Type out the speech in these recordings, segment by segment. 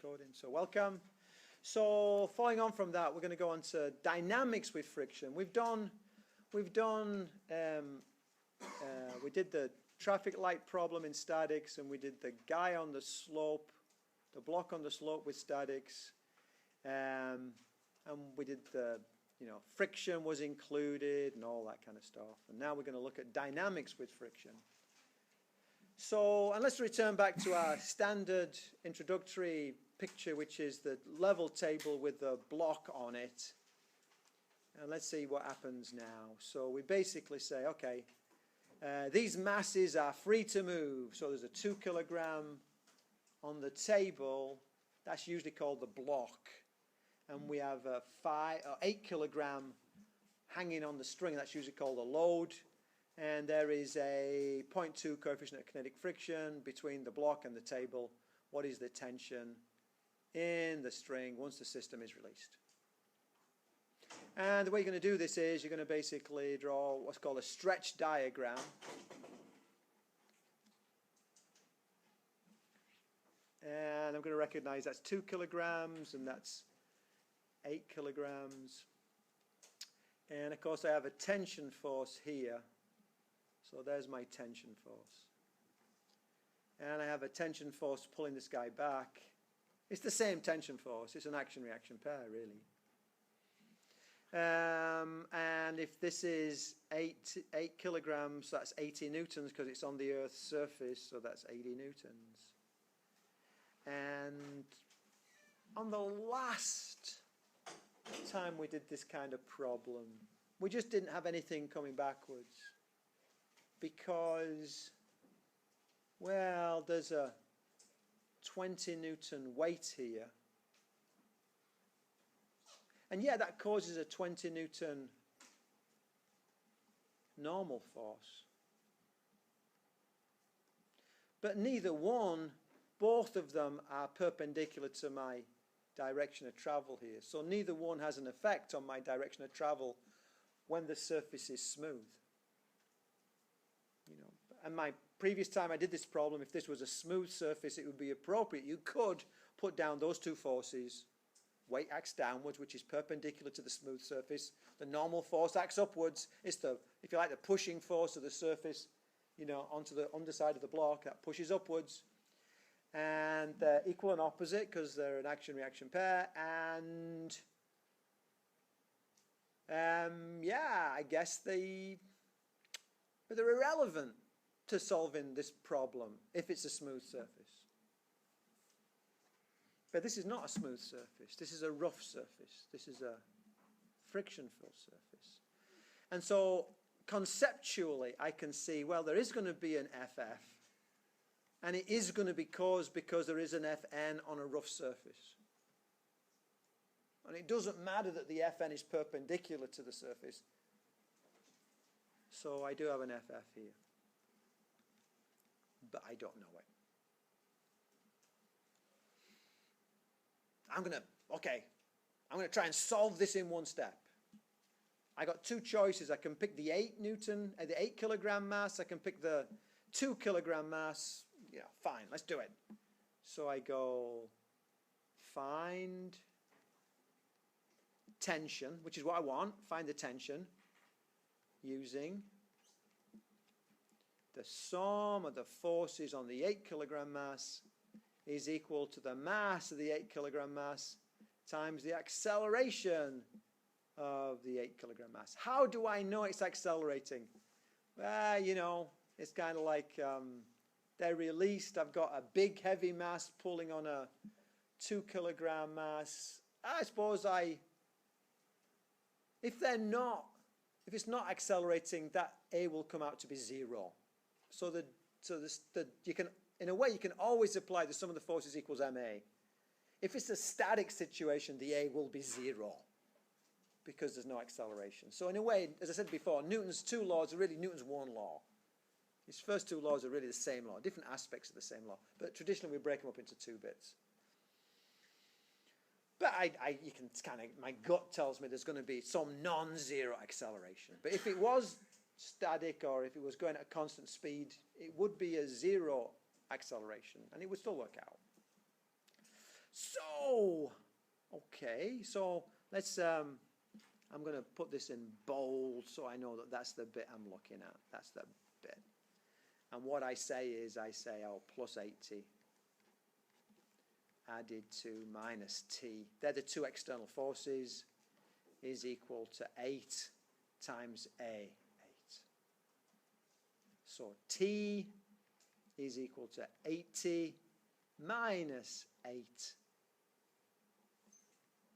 recording. So welcome. So following on from that, we're going to go on to dynamics with friction. We did the traffic light problem in statics, and we did the guy on the slope, the block on the slope with statics, and we did the friction was included and all that kind of stuff. And now we're going to look at dynamics with friction. So, and let's return back to our standard introductory picture, which is the level table with the block on it. And let's see what happens now. So we basically say, okay, these masses are free to move. So there's a 2 kilogram on the table. That's usually called the block. And we have a 5 or 8 kilogram hanging on the string. That's usually called a load. And there is a 0.2 coefficient of kinetic friction between the block and the table. What is the tension in the string once the system is released? And the way you're going to do this is you're going to basically draw what's called a stretch diagram. And I'm going to recognize that's 2 kilograms and that's 8 kilograms. And of course I have a tension force here. So there's my tension force. And I have a tension force pulling this guy back. It's the same tension force. It's an action-reaction pair, really. And if this is 8 kilograms, that's 80 newtons because it's on the Earth's surface, so that's 80 newtons. And on the last time we did this kind of problem, we just didn't have anything coming backwards. Because, well, there's a 20 Newton weight here. And yeah, that causes a 20 Newton normal force. But neither one, both of them are perpendicular to my direction of travel here. So neither one has an effect on my direction of travel when the surface is smooth. And my previous time I did this problem, if this was a smooth surface, it would be appropriate. You could put down those two forces. Weight acts downwards, which is perpendicular to the smooth surface. The normal force acts upwards. It's the, if you like, the pushing force of the surface, onto the underside of the block. That pushes upwards. And they're equal and opposite because they're an action-reaction pair. And yeah, I guess they're irrelevant to solving this problem if it's a smooth surface. But this is not a smooth surface. This is a rough surface. This is a friction-filled surface. And so conceptually I can see, well, there is going to be an FF. And it is going to be caused because there is an Fn on a rough surface. And it doesn't matter that the Fn is perpendicular to the surface. So I do have an FF here. But I don't know it. I'm going to try and solve this in one step. I got two choices. I can pick the 8 kilogram mass. I can pick the 2 kilogram mass. Yeah, fine, let's do it. So I go find tension, which is what I want. Find the tension using the sum of the forces on the 8 kilogram mass is equal to the mass of the 8 kilogram mass times the acceleration of the 8 kilogram mass. How do I know it's accelerating? Well, it's kind of like they're released. I've got a big heavy mass pulling on a 2 kilogram mass. I suppose if it's not accelerating, that A will come out to be 0. So you can, in a way, you can always apply the sum of the forces equals ma. If it's a static situation, the A will be 0 because there's no acceleration. So in a way, as I said before, Newton's two laws are really Newton's one law. His first two laws are really the same law, different aspects of the same law. But traditionally, we break them up into 2 bits. But you can my gut tells me there's going to be some non-zero acceleration. But if it was static or if it was going at a constant speed, it would be a 0 acceleration, and it would still work out. So okay, so let's, I'm going to put this in bold so I know that that's the bit I'm looking at. That's the bit. And what I say is, oh, plus 80 added to minus t. They're the two external forces, is equal to 8 times A. 8. So t is equal to 80 minus 8.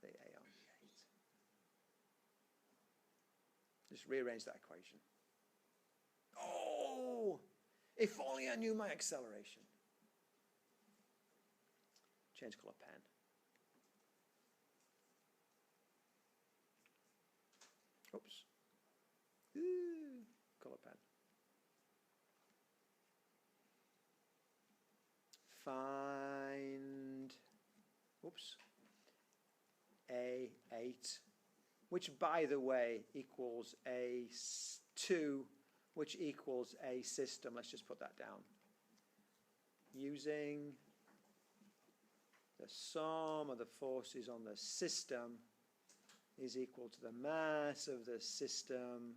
The A on the 8. Just rearrange that equation. Oh! If only I knew my acceleration. Change color pen. Oops. Ooh, color pen. Find, oops, A8, which by the way equals A2, which equals a system. Let's just put that down. Using the sum of the forces on the system is equal to the mass of the system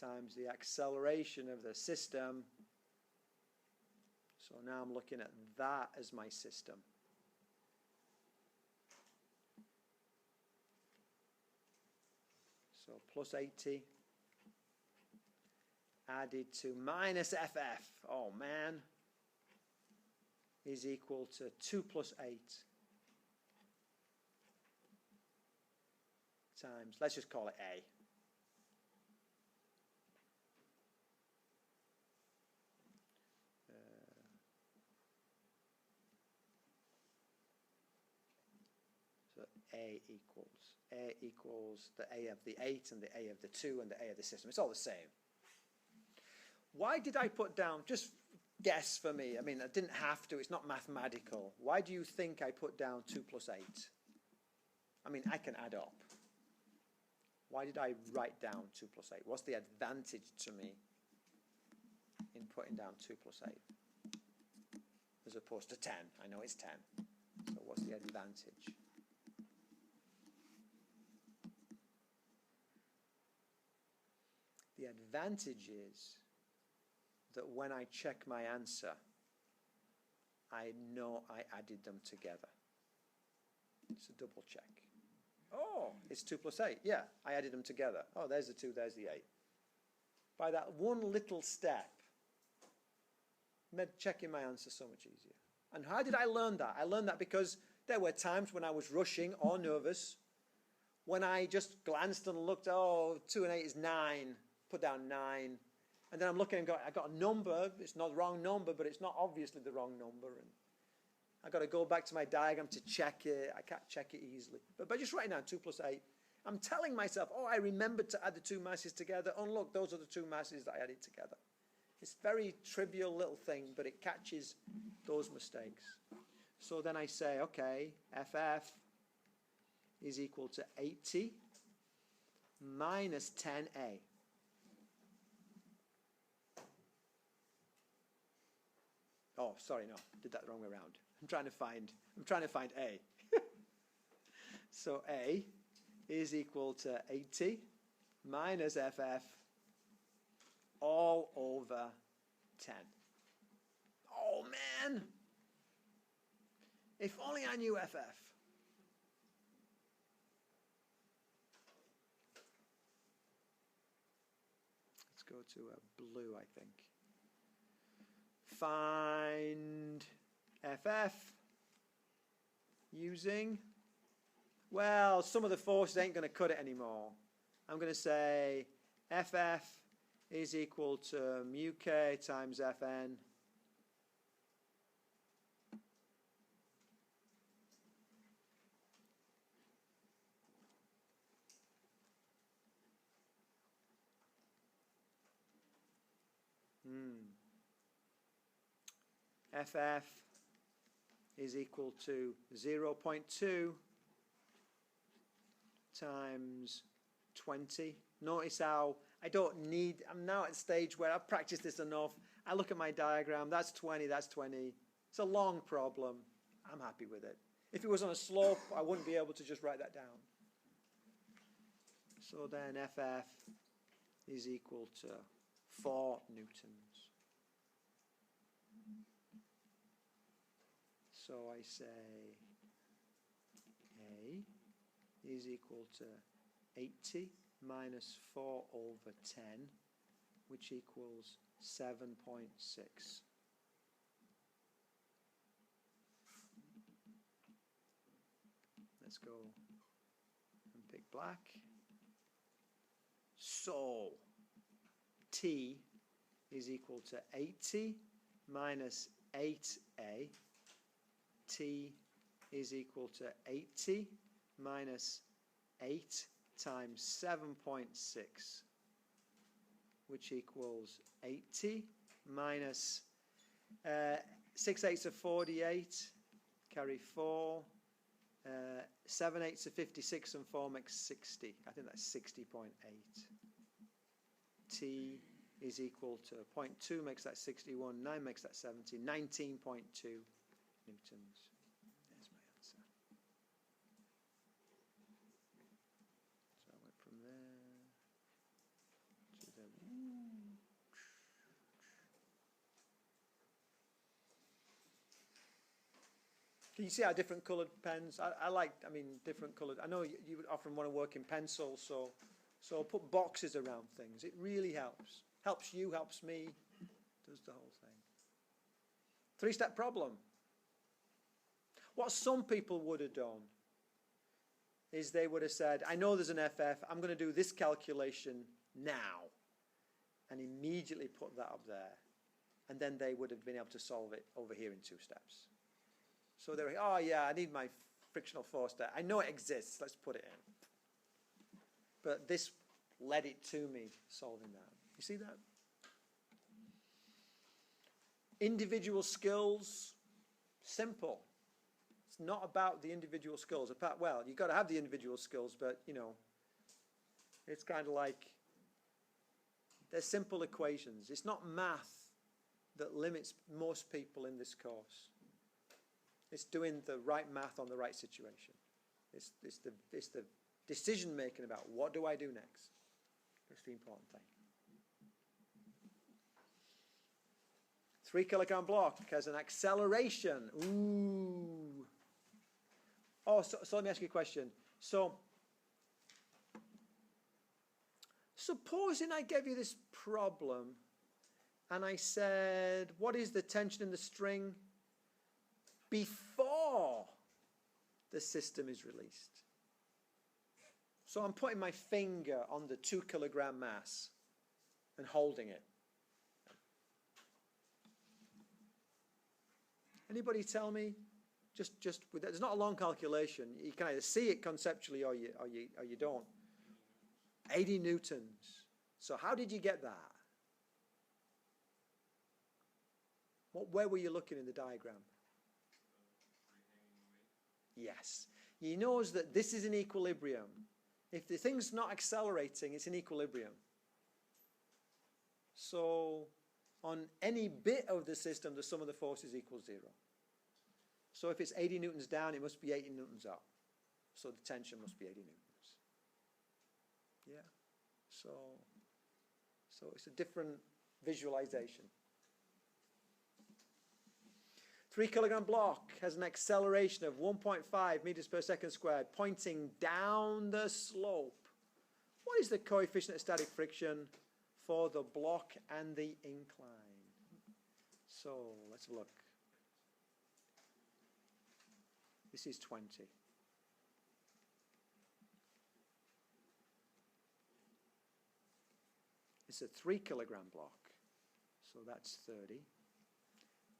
times the acceleration of the system. So now I'm looking at that as my system. So plus 80 added to minus FF, oh man, is equal to 2 plus 8 times, let's just call it A. So A equals the A of the 8 and the A of the 2 and the A of the system. It's all the same. Why did I put down, just guess for me, I mean, I didn't have to, it's not mathematical. Why do you think I put down 2 plus 8? I mean, I can add up. Why did I write down 2 plus 8? What's the advantage to me in putting down 2 plus 8? As opposed to 10. I know it's 10. So what's the advantage? The advantage is that when I check my answer, I know I added them together. It's a double check. Oh, it's 2 plus 8. Yeah, I added them together. Oh, there's the 2, there's the 8. By that one little step, made checking my answer so much easier. And how did I learn that? I learned that because there were times when I was rushing or nervous, when I just glanced and looked, oh, 2 and 8 is 9, put down 9. And then I'm looking and go, I got a number, it's not the wrong number, but it's not obviously the wrong number. And I've got to go back to my diagram to check it. I can't check it easily. But by just writing down 2 plus 8, I'm telling myself, oh, I remembered to add the two masses together. Oh, look, those are the two masses that I added together. It's a very trivial little thing, but it catches those mistakes. So then I say, okay, FF is equal to 80 minus 10A. Oh, sorry, no, did that the wrong way around. I'm trying to find A. So A is equal to 80 minus FF all over 10. Oh, man. If only I knew FF. Let's go to a blue, I think. Find FF using, well, some of the forces ain't going to cut it anymore. I'm going to say FF is equal to mu k times Fn FF is equal to 0.2 times 20. Notice how I'm now at a stage where I've practiced this enough. I look at my diagram, that's 20, that's 20. It's a long problem. I'm happy with it. If it was on a slope, I wouldn't be able to just write that down. So then FF is equal to 4 newtons. So I say A is equal to 80 minus 4 over 10, which equals 7.6. Let's go and pick black. So T is equal to 80 minus 8A. T is equal to 80 minus 8 times 7.6, which equals 80 minus 6 eighths of 48, carry 4, 7 eighths of 56, and 4 makes 60. I think that's 60.8. T is equal to 0.2 makes that 61, 9 makes that 70, 19.2 newtons. There's my answer. So I went from there to the... Can you see how different coloured pens? I mean, different coloured. I know you would often want to work in pencil, so put boxes around things. It really helps. Helps you, helps me, does the whole thing. 3-step problem. What some people would have done is they would have said, I know there's an FF, I'm going to do this calculation now, and immediately put that up there. And then they would have been able to solve it over here in 2 steps. So they're like, oh yeah, I need my frictional force there. I know it exists, let's put it in. But this led it to me solving that. You see that? Individual skills, simple. It's not about the individual skills. Well, you've got to have the individual skills, but, you know, it's kind of like they're simple equations. It's not math that limits most people in this course. It's doing the right math on the right situation. It's the decision making about what do I do next. That's the important thing. 3 kilogram block has an acceleration. Ooh. Oh, so let me ask you a question. So, supposing I gave you this problem and I said, what is the tension in the string before the system is released? So I'm putting my finger on the 2 kilogram mass and holding it. Anybody tell me? Just with that, there's not a long calculation. You can either see it conceptually or you don't. 80 newtons. So how did you get that? Where were you looking in the diagram? Yes. You notice that this is in equilibrium. If the thing's not accelerating, it's in equilibrium. So on any bit of the system, the sum of the forces equals 0. So if it's 80 newtons down, it must be 80 newtons up. So the tension must be 80 newtons. Yeah. So it's a different visualization. 3 kilogram block has an acceleration of 1.5 meters per second squared, pointing down the slope. What is the coefficient of static friction for the block and the incline? So let's have a look. This is 20. It's a 3 kilogram block, so that's 30.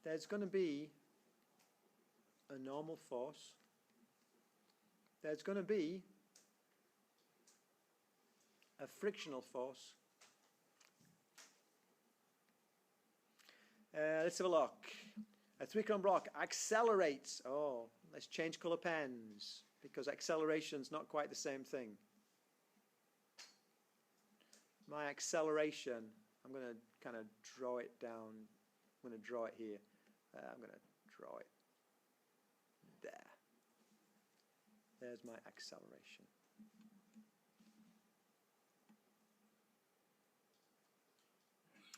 There's going to be a normal force. There's going to be a frictional force. Let's have a look. A 3 kilogram block accelerates. Oh, let's change color pens because acceleration's not quite the same thing. My acceleration, I'm going to kind of draw it down. I'm going to draw it here. I'm going to draw it there. There's my acceleration.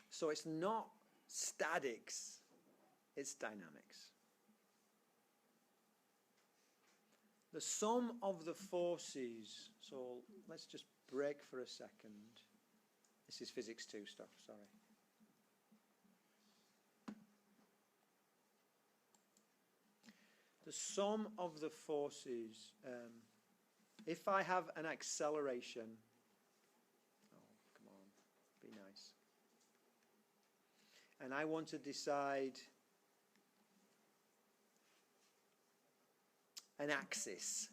So it's not statics, it's dynamics. The sum of the forces, so let's just break for a second. This is physics 2 stuff, sorry. The sum of the forces, if I have an acceleration, oh, come on, be nice. And I want to decide an axis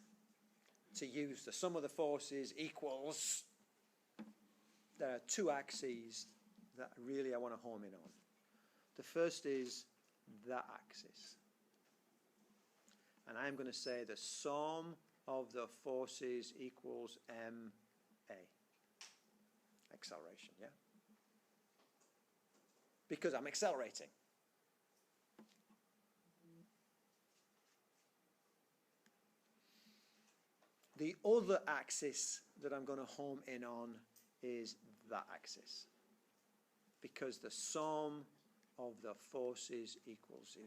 to use. The sum of the forces equals, there are two axes that really I want to home in on. The first is that axis. And I'm going to say the sum of the forces equals ma. Acceleration, yeah? Because I'm accelerating. The other axis that I'm going to home in on is that axis. Because the sum of the forces equals 0.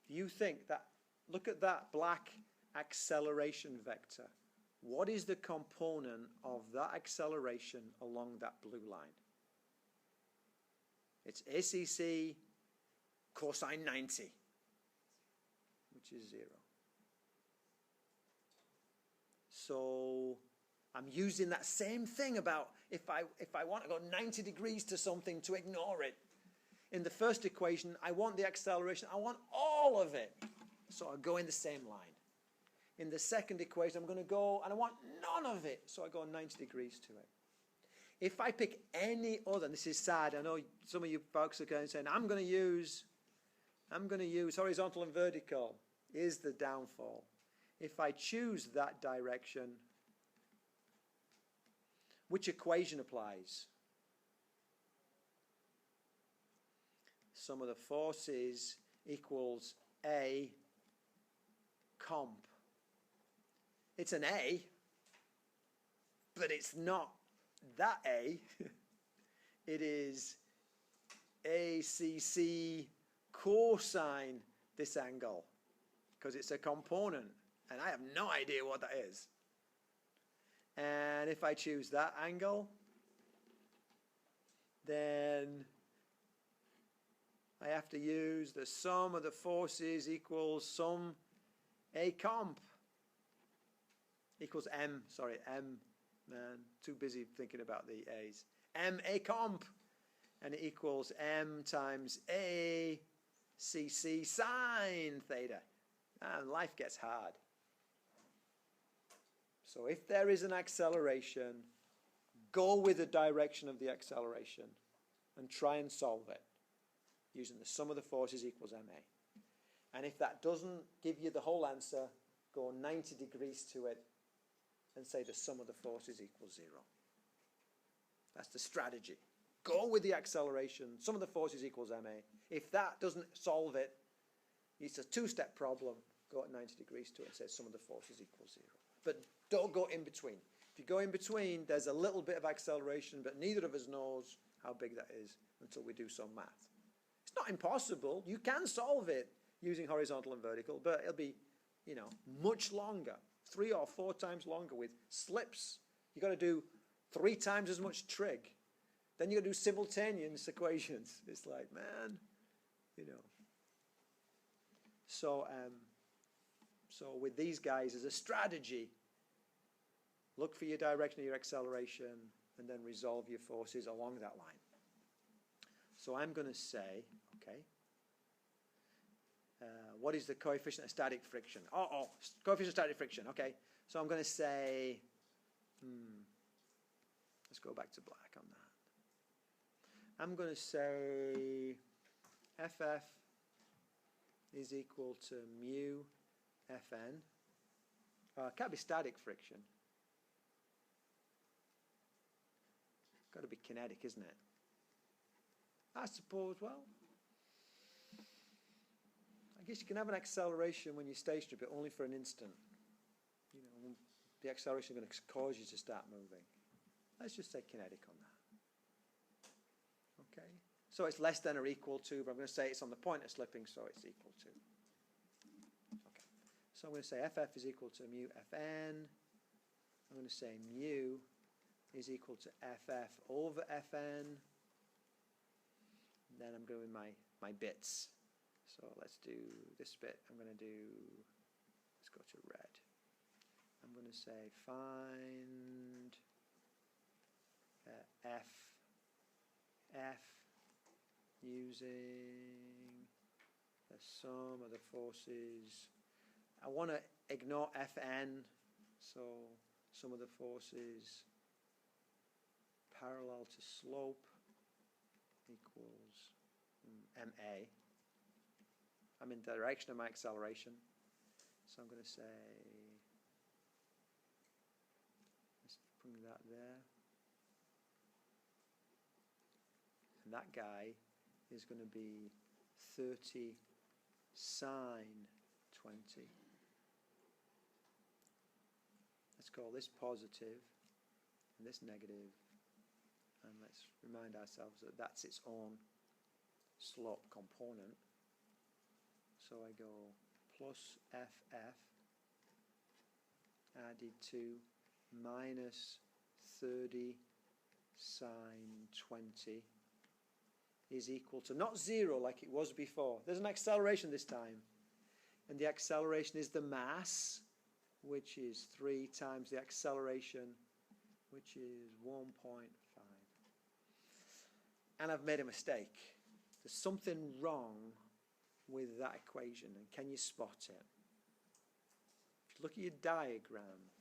If you think that, look at that black acceleration vector. What is the component of that acceleration along that blue line? It's ACC cosine 90, which is 0. So I'm using that same thing about if I want to go 90 degrees to something to ignore it. In the first equation, I want the acceleration. I want all of it. So I go in the same line. In the second equation, I'm going to go, and I want none of it. So I go 90 degrees to it. If I pick any other, and this is sad, I know some of you folks are going saying, I'm going to use horizontal and vertical. Here's the downfall. If I choose that direction, which equation applies? Sum of the forces equals A comp. It's an A, but it's not that A. It is ACC cosine this angle, because it's a component, and I have no idea what that is. And if I choose that angle, then I have to use the sum of the forces equals sum A comp equals M, sorry, M, man, too busy thinking about the A's. M A comp, and it equals M times A CC sine theta. And life gets hard. So if there is an acceleration, go with the direction of the acceleration and try and solve it using the sum of the forces equals ma. And if that doesn't give you the whole answer, go 90 degrees to it and say the sum of the forces equals 0. That's the strategy. Go with the acceleration, sum of the forces equals ma. If that doesn't solve it, it's a two-step problem. Go at 90 degrees to it and say sum of the forces equals 0. But don't go in between. If you go in between, there's a little bit of acceleration, but neither of us knows how big that is until we do some math. It's not impossible. You can solve it using horizontal and vertical, but it'll be, much longer, 3 or 4 times longer with slips. You've got to do 3 times as much trig. Then you've got to do simultaneous equations. It's like, man, So with these guys, as a strategy, look for your direction of your acceleration and then resolve your forces along that line. So I'm going to say, okay, what is the coefficient of static friction? Coefficient of static friction, okay. So I'm going to say, let's go back to black on that. I'm going to say FF is equal to mu Fn. It can't be static friction. Got to be kinetic, isn't it? I suppose, well, I I guess you can have an acceleration when you're stationary, but only for an instant. You know, the acceleration is going to cause you to start moving. Let's just say kinetic on that. Okay. So it's less than or equal to, but I'm going to say it's on the point of slipping, so it's equal to. Okay. So I'm going to say FF is equal to mu Fn. I'm going to say mu is equal to FF over Fn. And then I'm going my bits. So let's do this bit. I'm going to do, let's go to red. I'm going to say find F using the sum of the forces. I want to ignore Fn, so sum of the forces parallel to slope equals ma. I'm in the direction of my acceleration, so I'm going to say, let's bring that there. And that guy is going to be 30 sine 20. Let's call this positive and this negative, and let's remind ourselves that that's its own slope component. So I go plus FF added to minus 30 sine 20 is equal to, not 0 like it was before. There's an acceleration this time. And the acceleration is the mass, which is 3 times the acceleration, which is 1.5. And I've made a mistake. There's something wrong with that equation, and can you spot it? If you look at your diagram,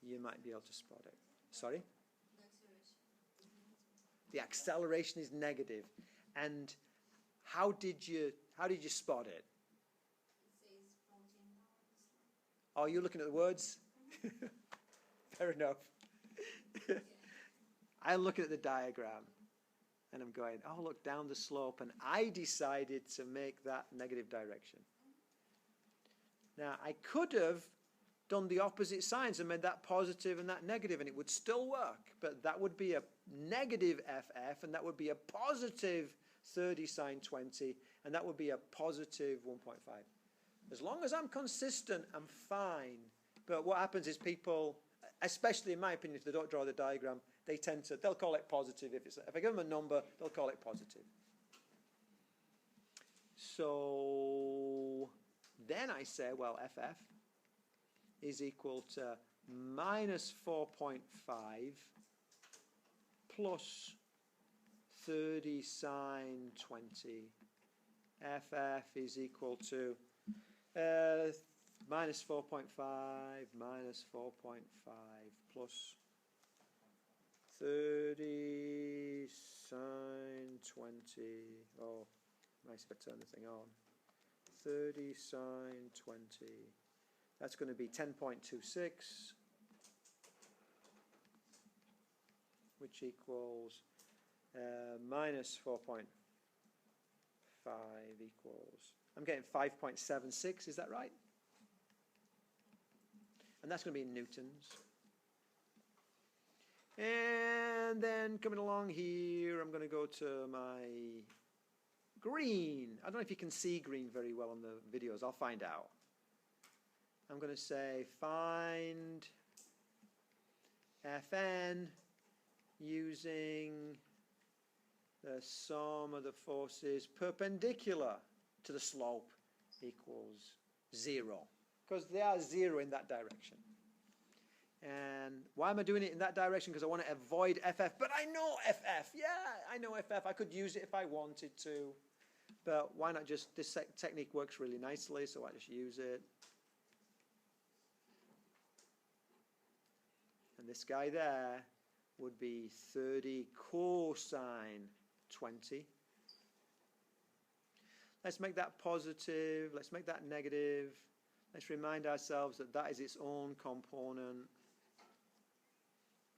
you might be able to spot it. Sorry? The acceleration is negative. And how did you spot it? Oh, you're looking at the words? Fair enough. I'm looking at the diagram. And I'm going, oh, look, down the slope. And I decided to make that negative direction. Now, I could have done the opposite signs and made that positive and that negative, and it would still work. But that would be a negative FF, and that would be a positive 30 sine 20, and that would be a positive 1.5. As long as I'm consistent, I'm fine. But what happens is people, especially in my opinion, if they don't draw the diagram, they'll call it positive. If I give them a number, they'll call it positive. So then I say, well, FF is equal to minus 4.5 plus 30 sine 20. FF is equal to minus 4.5 minus 4.5 plus 30 sine 20. Oh, nice if I turn the thing on. 30 sine 20. That's going to be 10.26, which equals minus 4.5 equals, I'm getting 5.76, is that right? And that's going to be in newtons. And then coming along here, I'm going to go to my green. I don't know if you can see green very well on the videos. I'll find out. I'm going to say find Fn using the sum of the forces perpendicular to the slope equals 0. Because they are 0 in that direction. And why am I doing it in that direction? Because I want to avoid FF. But I know FF. Yeah, I know FF. I could use it if I wanted to. But why not just, this technique works really nicely, so I just use it. And this guy there would be 30 cosine 20. Let's make that positive. Let's make that negative. Let's remind ourselves that that is its own component.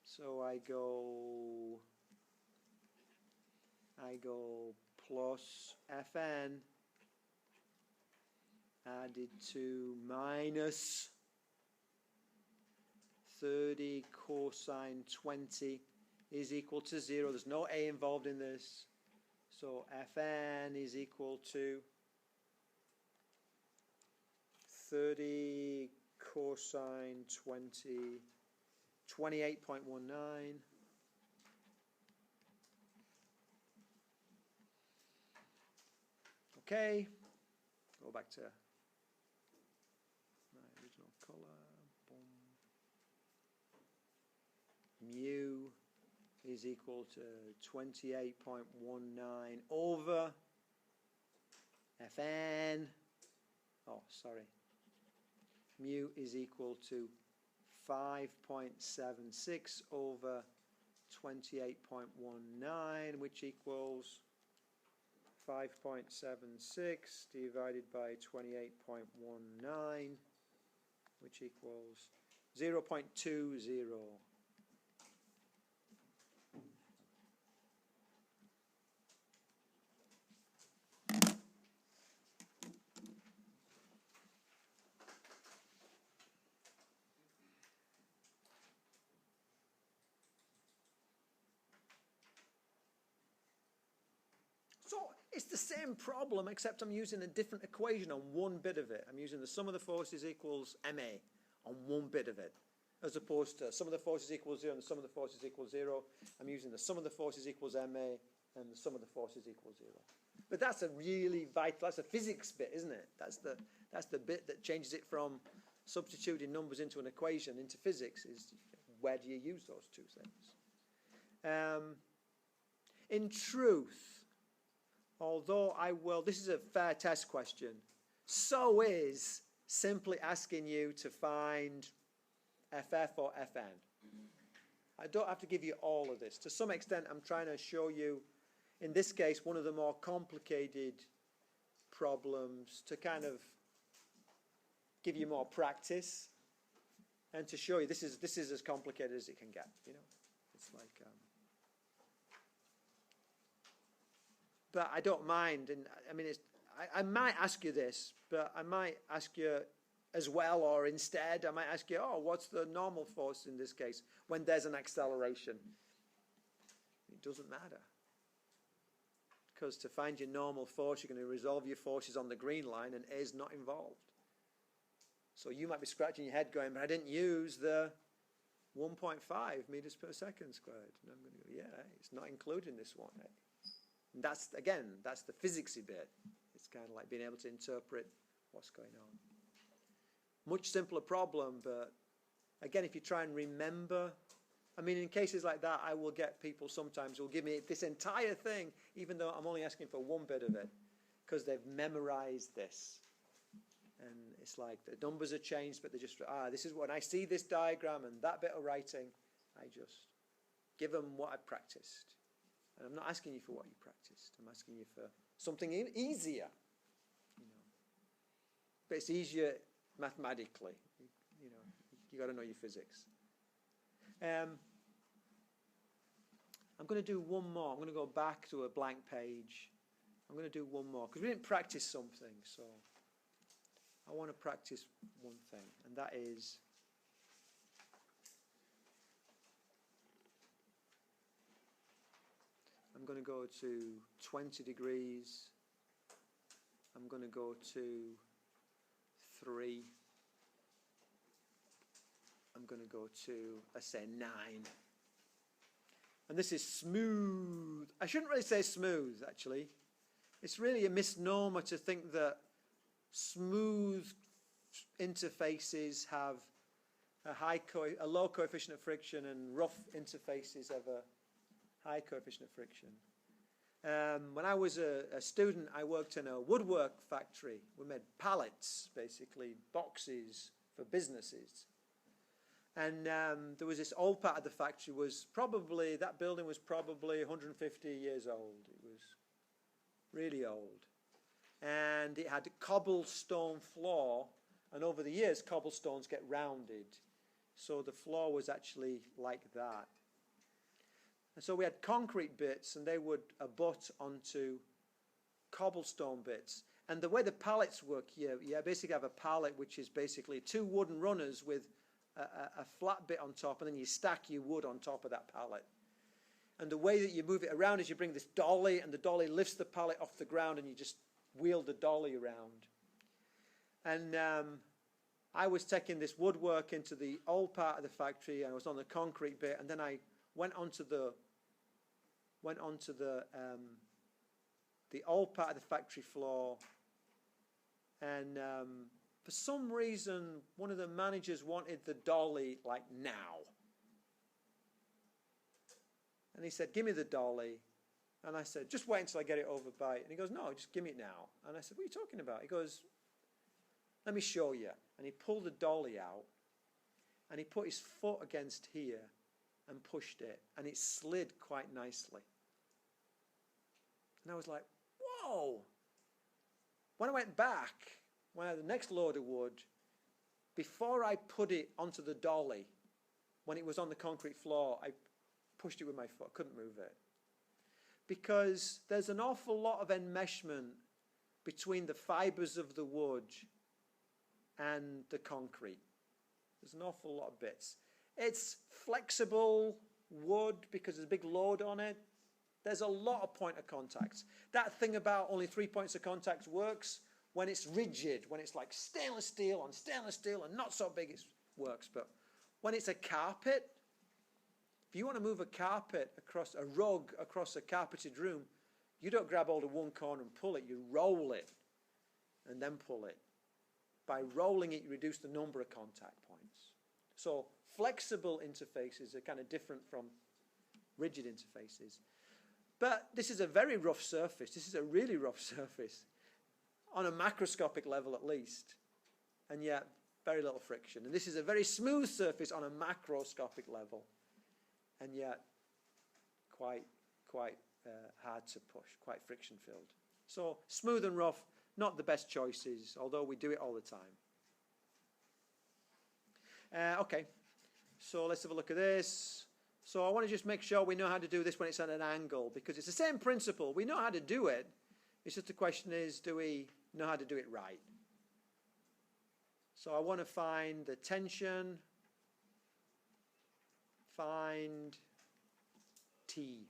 So I go plus Fn added to minus 30 cosine 20 is equal to 0. There's no a involved in this. So Fn is equal to 30 cosine 20, 28.19. Okay, go back to my original color. Boom. Mu is equal to 28.19 over Fn. Oh, sorry. Mu is equal to 5.76 over 28.19, which equals 5.76 divided by 28.19, which equals 0.20. So it's the same problem, except I'm using a different equation on one bit of it. I'm using the sum of the forces equals ma on one bit of it, as opposed to sum of the forces equals 0 and the sum of the forces equals 0. I'm using the sum of the forces equals ma and the sum of the forces equals 0. But that's a really vital, that's a physics bit, isn't it? That's the bit that changes it from substituting numbers into an equation into physics, is where do you use those two things? In truth, although this is a fair test question, so is simply asking you to find FF or FN. I don't have to give you all of this. To some extent, I'm trying to show you, in this case, one of the more complicated problems to kind of give you more practice and to show you this is as complicated as it can get. You know, it's like. But I don't mind, and I mean, I might ask you this, but I might ask you as well, or instead, I might ask you, oh, what's the normal force in this case when there's an acceleration? It doesn't matter. Because to find your normal force, you're going to resolve your forces on the green line, and A is not involved. So you might be scratching your head going, but I didn't use the 1.5 meters per second squared. And I'm going to go, yeah, it's not included in this one. And that's the physicsy bit. It's kind of like being able to interpret what's going on. Much simpler problem, but again, if you try and remember, I mean, in cases like that, I will get people sometimes who will give me this entire thing, even though I'm only asking for one bit of it, because they've memorized this. And it's like the numbers are changed, but they just, this is when I see this diagram and that bit of writing, I just give them what I practiced. And I'm not asking you for what you practiced. I'm asking you for something easier. You know. But it's easier mathematically. You know, you got to know your physics. I'm going to do one more. I'm going to go back to a blank page. I'm going to do one more because we didn't practice something. So I want to practice one thing, and that is I'm going to go to 20 degrees. I'm going to go to 3. I'm going to go to, let's say, 9. And this is smooth. I shouldn't really say smooth, actually. It's really a misnomer to think that smooth interfaces have a low coefficient of friction and rough interfaces have a high coefficient of friction. When I was a student, I worked in a woodwork factory. We made pallets, basically, boxes for businesses. And there was this old part of the factory that building was probably 150 years old. It was really old. And it had a cobblestone floor, and over the years, cobblestones get rounded. So the floor was actually like that. And so we had concrete bits, and they would abut onto cobblestone bits. And the way the pallets work, you basically have a pallet which is basically 2 wooden runners with a flat bit on top, and then you stack your wood on top of that pallet. And the way that you move it around is you bring this dolly, and the dolly lifts the pallet off the ground, and you just wheel the dolly around. And I was taking this woodwork into the old part of the factory, and I was on the concrete bit, and then I went onto the old part of the factory floor, and for some reason one of the managers wanted the dolly like now, and he said, "Give me the dolly." And I said, "Just wait until I get it over by." And he goes, "No, just give me it now." And I said, "What are you talking about?" He goes, "Let me show you." And he pulled the dolly out, and he put his foot against here and pushed it, and it slid quite nicely. And I was like, whoa. When I went back, when I had the next load of wood, before I put it onto the dolly, when it was on the concrete floor, I pushed it with my foot. I couldn't move it. Because there's an awful lot of enmeshment between the fibers of the wood and the concrete. There's an awful lot of bits. It's flexible wood because there's a big load on it. There's a lot of point of contacts. That thing about only 3 points of contact works when it's rigid, when it's like stainless steel on stainless steel and not so big, it works. But when it's a carpet, if you want to move a carpet across a rug across a carpeted room, you don't grab hold of one corner and pull it. You roll it and then pull it. By rolling it, you reduce the number of contact points. So flexible interfaces are kind of different from rigid interfaces. But this is a very rough surface. This is a really rough surface, on a macroscopic level at least, and yet very little friction. And this is a very smooth surface on a macroscopic level, and yet quite hard to push, quite friction-filled. So smooth and rough, not the best choices, although we do it all the time. Okay, so let's have a look at this. So I want to just make sure we know how to do this when it's at an angle, because it's the same principle. We know how to do it. It's just the question is, do we know how to do it right? So I want to find the tension, find T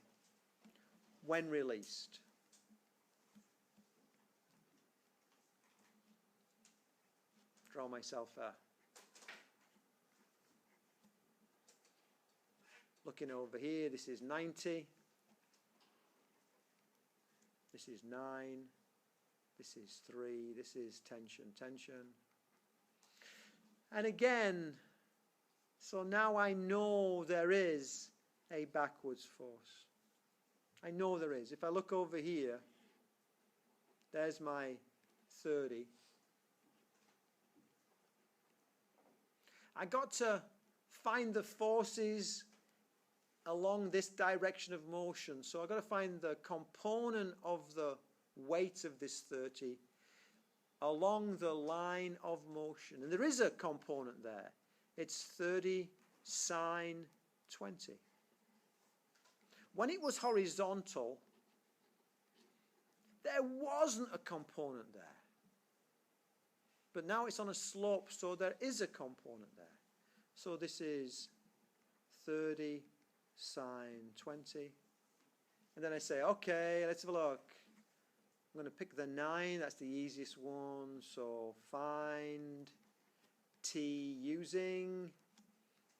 when released. Draw myself looking over here, this is 90, this is 9, this is 3, this is tension. And again, so now I know there is a backwards force. I know there is. If I look over here, there's my 30. I got to find the forces along this direction of motion. So I've got to find the component of the weight of this 30 along the line of motion. And there is a component there. It's 30 sine 20. When it was horizontal, there wasn't a component there. But now it's on a slope, so there is a component there. So this is 30 sine 20. And then I say, okay, let's have a look. I'm going to pick the 9. That's the easiest one. So find T using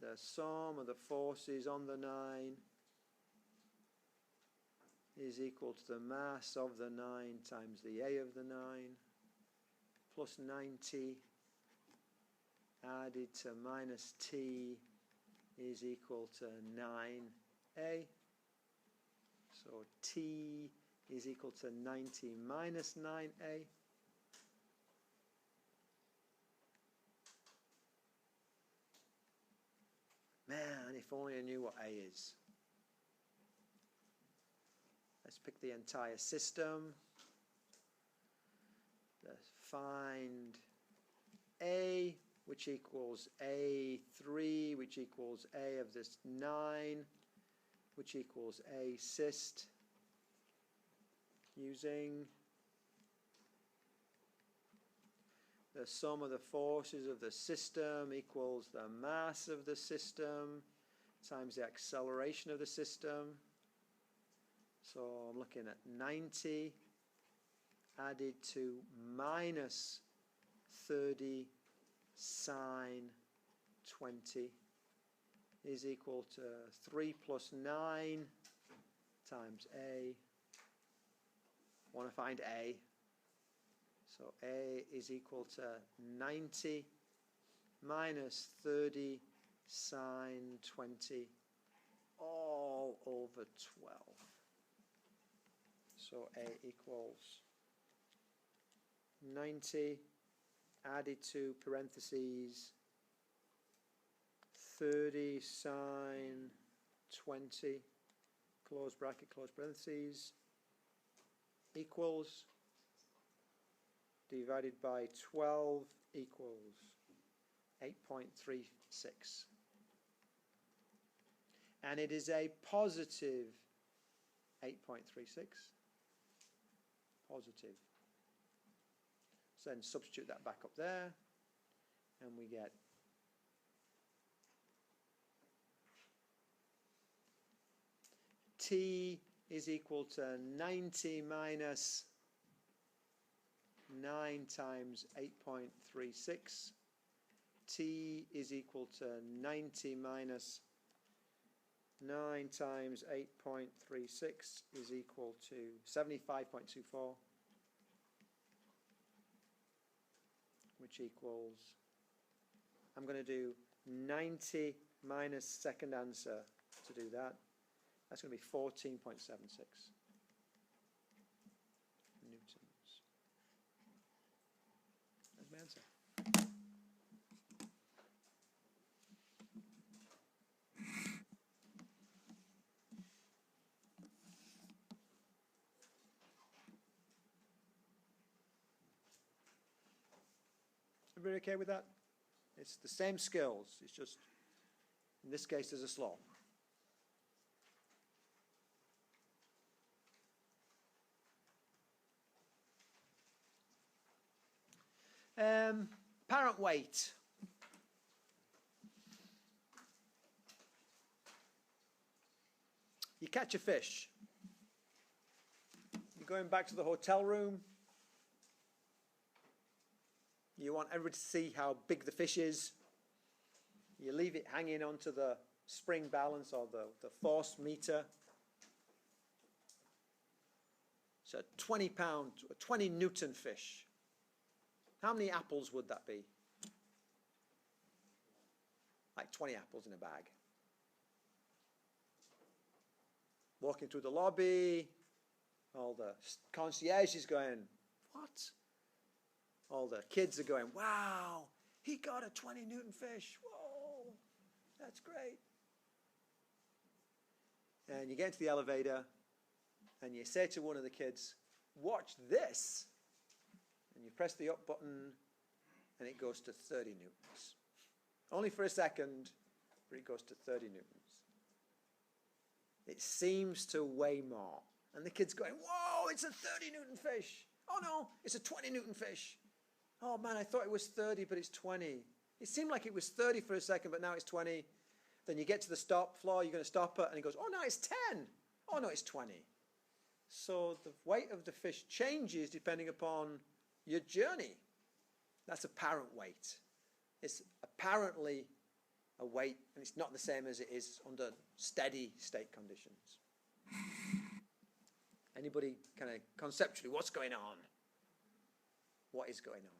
the sum of the forces on the 9 is equal to the mass of the 9 times the A of the 9 plus 90 added to minus T is equal to 9A. So T is equal to 90 minus 9A. Man, if only I knew what A is. Let's pick the entire system. Let's find A, which equals A3, which equals A of this 9, which equals A cyst, using the sum of the forces of the system equals the mass of the system times the acceleration of the system. So I'm looking at 90 added to minus 30 sine 20 is equal to 3 plus 9 times A. I want to find A. So A is equal to 90 minus 30 sine 20 all over 12. So A equals 90 added to parentheses 30 sine 20 close bracket close parentheses equals divided by 12 equals 8.36. And it is a positive 8.36. Positive. So then substitute that back up there, and we get T is equal to 90 minus 9 times 8.36. T is equal to 90 minus 9 times 8.36 is equal to 75.24, which equals, I'm going to do 90 minus second answer to do that. That's going to be 14.76 newtons. That's my answer. Everybody okay with that? It's the same skills. It's just, in this case, there's a slope. Apparent weight. You catch a fish. You're going back to the hotel room. You want everybody to see how big the fish is. You leave it hanging onto the spring balance or the force meter. It's a 20-pound, a 20-newton fish. How many apples would that be? Like 20 apples in a bag. Walking through the lobby, all the concierge is going, what? All the kids are going, wow, he got a 20-newton fish. Whoa, that's great. And you get into the elevator, and you say to one of the kids, watch this. And you press the up button, and it goes to 30 newtons. Only for a second, but it goes to 30 newtons. It seems to weigh more. And the kid's going, whoa, it's a 30-newton fish. Oh, no, it's a 20-newton fish. Oh, man, I thought it was 30, but it's 20. It seemed like it was 30 for a second, but now it's 20. Then you get to the stop floor, you're going to stop it, and he goes, oh, no, it's 10. Oh, no, it's 20. So the weight of the fish changes depending upon your journey. That's apparent weight. It's apparently a weight, and it's not the same as it is under steady state conditions. Anybody kind of conceptually, what's going on? What is going on?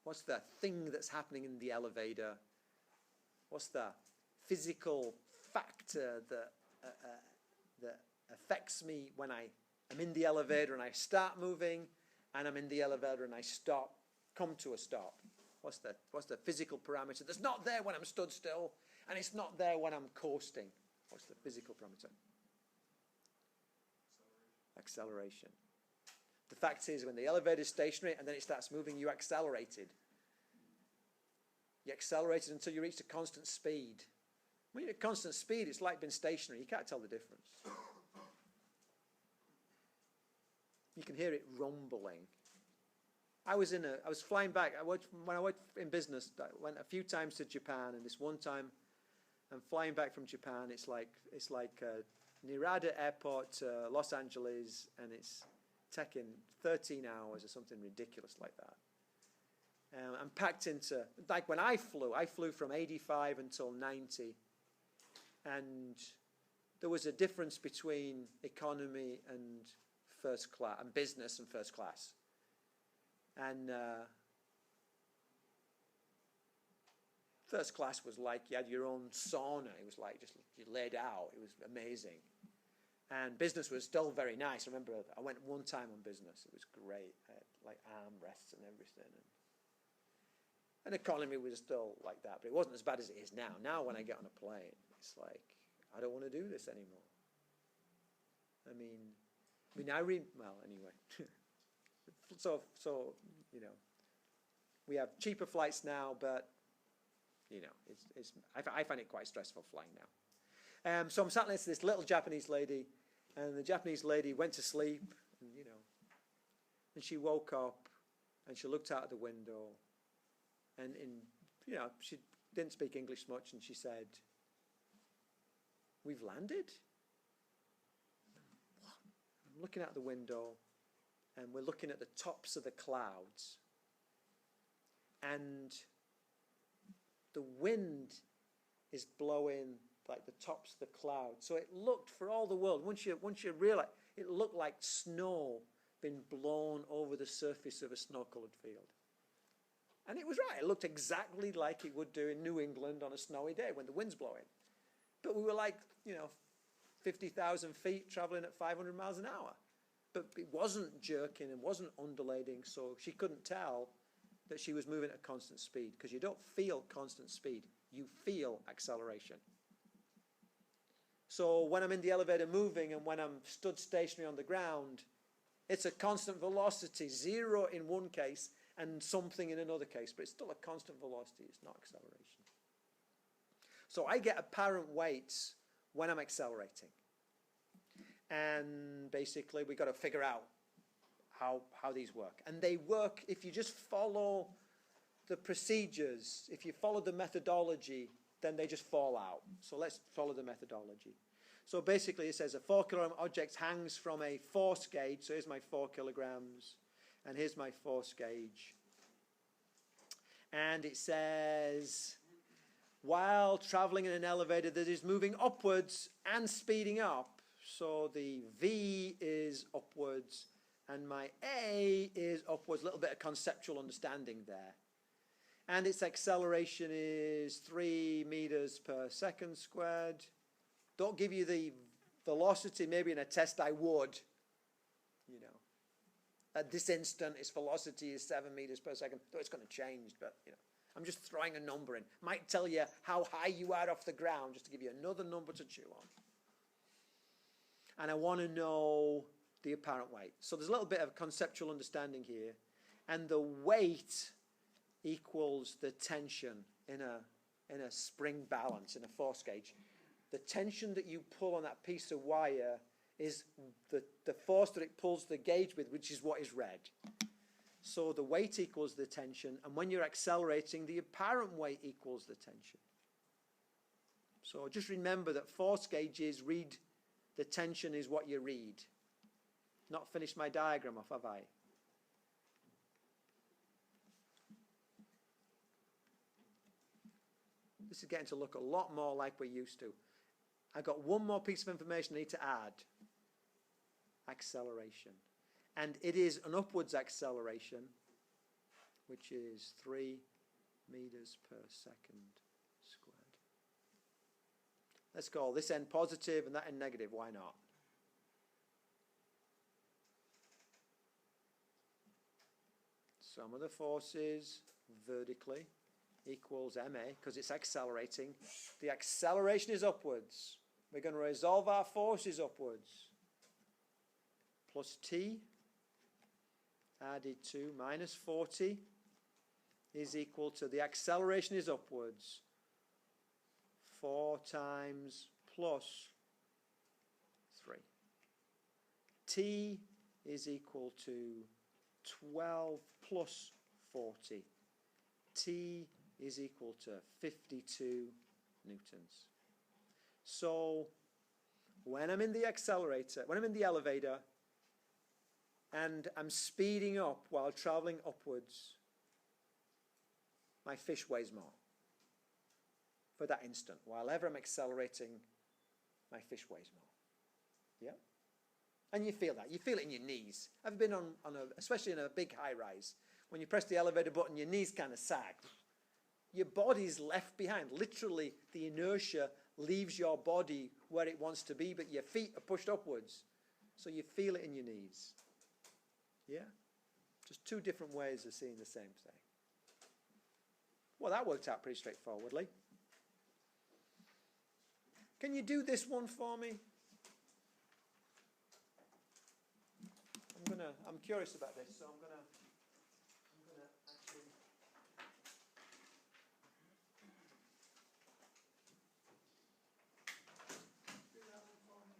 What's the thing that's happening in the elevator? What's the physical factor that affects me when I am in the elevator and I start moving, and I'm in the elevator and I stop, come to a stop? What's the physical parameter that's not there when I'm stood still, and it's not there when I'm coasting? What's the physical parameter? Acceleration. The fact is, when the elevator is stationary and then it starts moving, you accelerated. You accelerated until you reached a constant speed. When you're at constant speed, it's like being stationary. You can't tell the difference. You can hear it rumbling. I was flying back. When I worked in business, I went a few times to Japan, and this one time, I'm flying back from Japan. It's like Narita Airport to Los Angeles, and it's taking 13 hours or something ridiculous like that. I'm packed into, like when I flew from 85 until 90, and there was a difference between economy and first class, and business and first class. And first class was like you had your own sauna. It was like just you laid out. It was amazing. And business was still very nice. I remember I went one time on business. It was great. I had like armrests and everything. And economy was still like that, but it wasn't as bad as it is now. Now when I get on a plane, it's like, I don't want to do this anymore. I mean, well, anyway. so, you know, we have cheaper flights now, but, you know, I find it quite stressful flying now. So I'm sat next to this little Japanese lady, and the Japanese lady went to sleep, and, you know, and she woke up, and she looked out of the window, and you know, she didn't speak English much, and she said, "We've landed?" What? I'm looking out the window, and we're looking at the tops of the clouds, and the wind is blowing like the tops of the clouds. So it looked, for all the world, once you realize, it looked like snow being blown over the surface of a snow-coloured field. And it was right. It looked exactly like it would do in New England on a snowy day when the wind's blowing. But we were like, you know, 50,000 feet traveling at 500 miles an hour. But it wasn't jerking and wasn't undulating, so she couldn't tell that she was moving at constant speed, because you don't feel constant speed. You feel acceleration. So when I'm in the elevator moving and when I'm stood stationary on the ground, it's a constant velocity, 0 in one case, and something in another case, but it's still a constant velocity, it's not acceleration. So I get apparent weights when I'm accelerating. And basically we've got to figure out how these work. And they work if you just follow the procedures, if you follow the methodology, then they just fall out. So let's follow the methodology. So basically it says a 4 kilogram object hangs from a force gauge, so here's my 4 kilograms. And here's my force gauge. And it says, while traveling in an elevator that is moving upwards and speeding up, so the V is upwards and my A is upwards, a little bit of conceptual understanding there. And its acceleration is 3 meters per second squared. Don't give you the velocity, maybe in a test I would, you know. At this instant, its velocity is 7 meters per second. Though it's going to change, but you know, I'm just throwing a number in. Might tell you how high you are off the ground, just to give you another number to chew on. And I want to know the apparent weight. So there's a little bit of conceptual understanding here, and the weight equals the tension in a spring balance, in a force gauge. The tension that you pull on that piece of wire is the force that it pulls the gauge with, which is what is red. So the weight equals the tension, and when you're accelerating, the apparent weight equals the tension. So just remember that force gauges read the tension is what you read. Not finished my diagram off, have I? This is getting to look a lot more like we're used to. I've got one more piece of information I need to add. Acceleration. And it is an upwards acceleration, which is 3 meters per second squared. Let's call this end positive and that end negative. Why not? Sum of the forces vertically equals ma, because it's accelerating. The acceleration is upwards. We're going to resolve our forces upwards. Plus t added to minus 40 is equal to, the acceleration is upwards, 4 times plus 3. T is equal to 12 plus 40. T is equal to 52 newtons. So when I'm in the accelerator, when I'm in the elevator, and I'm speeding up while traveling upwards, my fish weighs more for that instant. While ever I'm accelerating, my fish weighs more. Yeah? And you feel that. You feel it in your knees. I've been on especially in a big high rise, when you press the elevator button, your knees kind of sag. Your body's left behind. Literally, the inertia leaves your body where it wants to be, but your feet are pushed upwards. So you feel it in your knees. Yeah? Just two different ways of seeing the same thing. Well, that worked out pretty straightforwardly. Can you do this one for me? I'm curious about this, so I'm gonna actually. Do that one for me.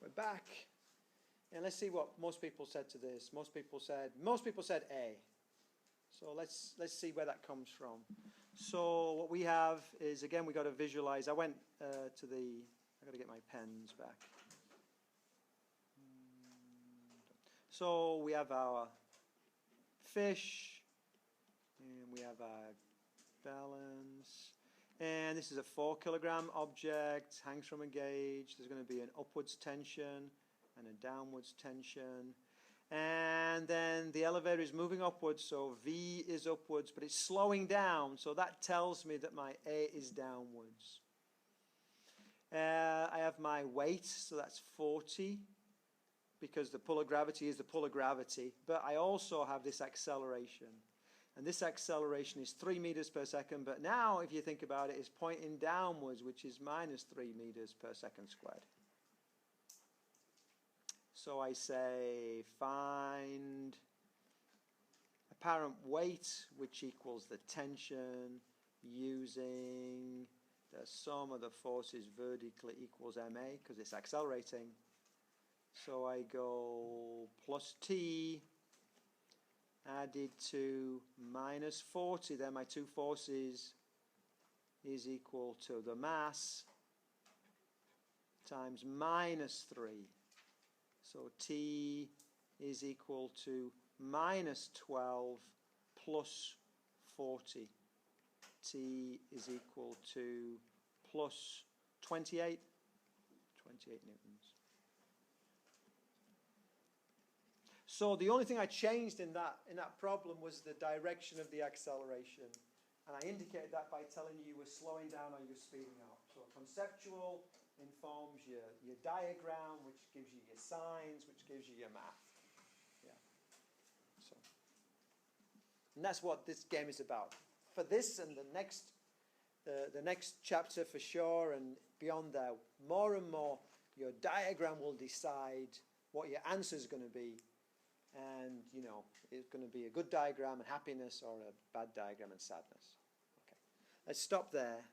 We're back, and let's see what most people said to this. Most people said A. So let's see where that comes from. So what we have is, again, we got to visualize. I went I got to get my pens back. So we have our fish, and we have our balance. And this is a 4 kilogram object, hangs from a gauge. There's going to be an upwards tension and a downwards tension. And then the elevator is moving upwards, so V is upwards, but it's slowing down, so that tells me that my A is downwards. I have my weight, so that's 40, because the pull of gravity is the pull of gravity, but I also have this acceleration. And this acceleration is 3 meters per second, but now, if you think about it, it's pointing downwards, which is minus 3 meters per second squared. So I say find apparent weight, which equals the tension, using the sum of the forces vertically equals ma, because it's accelerating. So I go plus T added to minus 40, then my two forces is equal to the mass times minus 3. So T is equal to minus 12 plus 40. T is equal to plus 28 newtons. So the only thing I changed in that problem was the direction of the acceleration. And I indicated that by telling you were slowing down or you're speeding up. So conceptual informs your diagram, which gives you your signs, which gives you your math. Yeah. So, and that's what this game is about. For this and the next chapter for sure, and beyond there, more and more, your diagram will decide what your answer is going to be. And, you know, it's going to be a good diagram and happiness, or a bad diagram and sadness. Okay. Let's stop there.